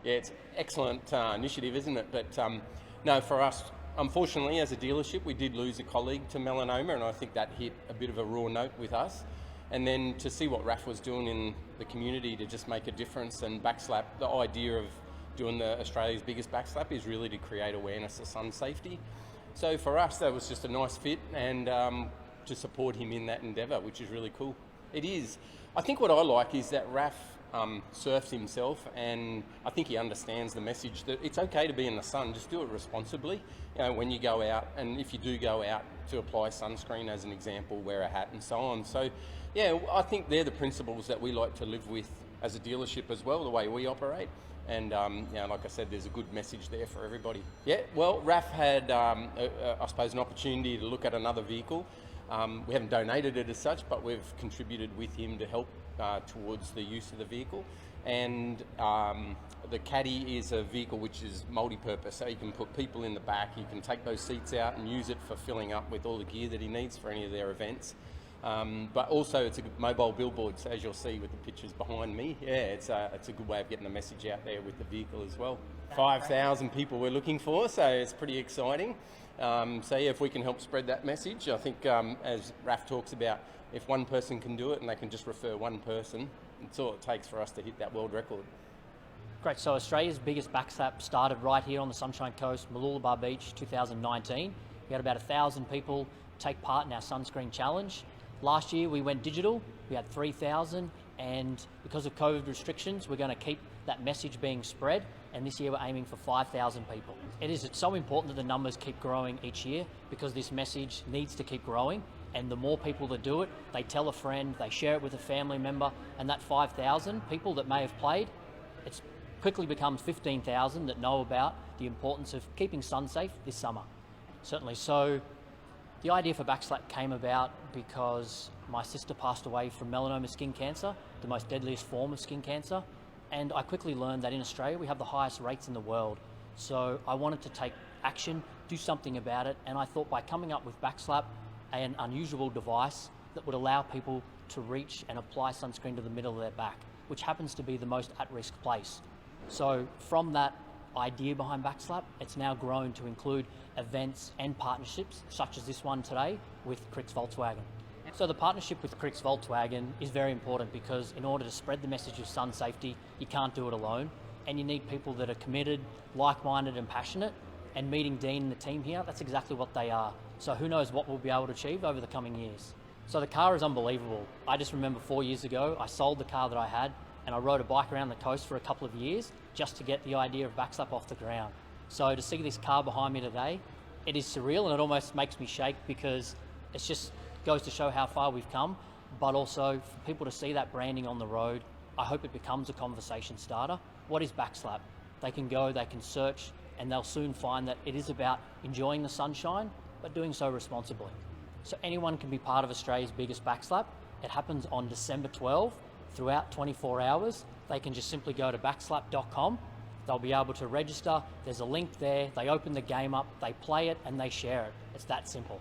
Yeah, it's excellent initiative, isn't it? But no, for us, unfortunately, as a dealership, we did lose a colleague to melanoma, and I think that hit a bit of a raw note with us. And then to see what Raph was doing in the community to just make a difference, and Bakslap, the idea of doing the Australia's biggest backslap is really to create awareness of sun safety. So for us, that was just a nice fit, and to support him in that endeavour, which is really cool. It is. I think what I like is that Raph surfs himself, and I think he understands the message that it's okay to be in the sun, just do it responsibly. You know, when you go out, and if you do go out, to apply sunscreen as an example, wear a hat and so on. So yeah, I think they're the principles that we like to live with as a dealership as well, the way we operate. And you know, like I said, there's a good message there for everybody. Yeah, well, Raph had, I suppose, an opportunity to look at another vehicle. We haven't donated it as such, but we've contributed with him to help towards the use of the vehicle. And the Caddy is a vehicle which is multi-purpose, so you can put people in the back, you can take those seats out and use it for filling up with all the gear that he needs for any of their events. But also it's a good mobile billboard, so as you'll see with the pictures behind me, yeah, it's a good way of getting the message out there with the vehicle as well. 5,000 people we're looking for, so it's pretty exciting. So yeah, if we can help spread that message, I think as Raph talks about, if one person can do it and they can just refer one person, it's all it takes for us to hit that world record. Great, so Australia's biggest backslap started right here on the Sunshine Coast, Mooloolaba Beach, 2019. We had about 1,000 people take part in our sunscreen challenge. Last year we went digital, we had 3,000, and because of COVID restrictions, we're going to keep that message being spread, and this year we're aiming for 5,000 people. It's so important that the numbers keep growing each year, because this message needs to keep growing, and the more people that do it, they tell a friend, they share it with a family member, and that 5,000 people that may have played, it quickly becomes 15,000 that know about the importance of keeping sun safe this summer. Certainly. So the idea for Bakslap came about because my sister passed away from melanoma skin cancer, the most deadliest form of skin cancer, and I quickly learned that in Australia we have the highest rates in the world. So I wanted to take action, do something about it, and I thought by coming up with Bakslap, an unusual device that would allow people to reach and apply sunscreen to the middle of their back, which happens to be the most at-risk place. So from that idea behind Bakslap, it's now grown to include events and partnerships, such as this one today with Crix Volkswagen. So the partnership with Crix Volkswagen is very important because in order to spread the message of sun safety, you can't do it alone, and you need people that are committed, like-minded and passionate, and meeting Dean and the team here, that's exactly what they are. So who knows what we'll be able to achieve over the coming years. So the car is unbelievable. I just remember 4 years ago, I sold the car that I had, and I rode a bike around the coast for a couple of years just to get the idea of Bakslap off the ground. So to see this car behind me today, it is surreal, and it almost makes me shake because it just goes to show how far we've come, but also for people to see that branding on the road, I hope it becomes a conversation starter. What is Bakslap? They can go, they can search, and they'll soon find that it is about enjoying the sunshine, but doing so responsibly. So anyone can be part of Australia's biggest Bakslap. It happens on December 12th. Throughout 24 hours, they can just simply go to bakslap.com. They'll be able to register. There's a link there. They open the game up, they play it, and they share it. It's that simple.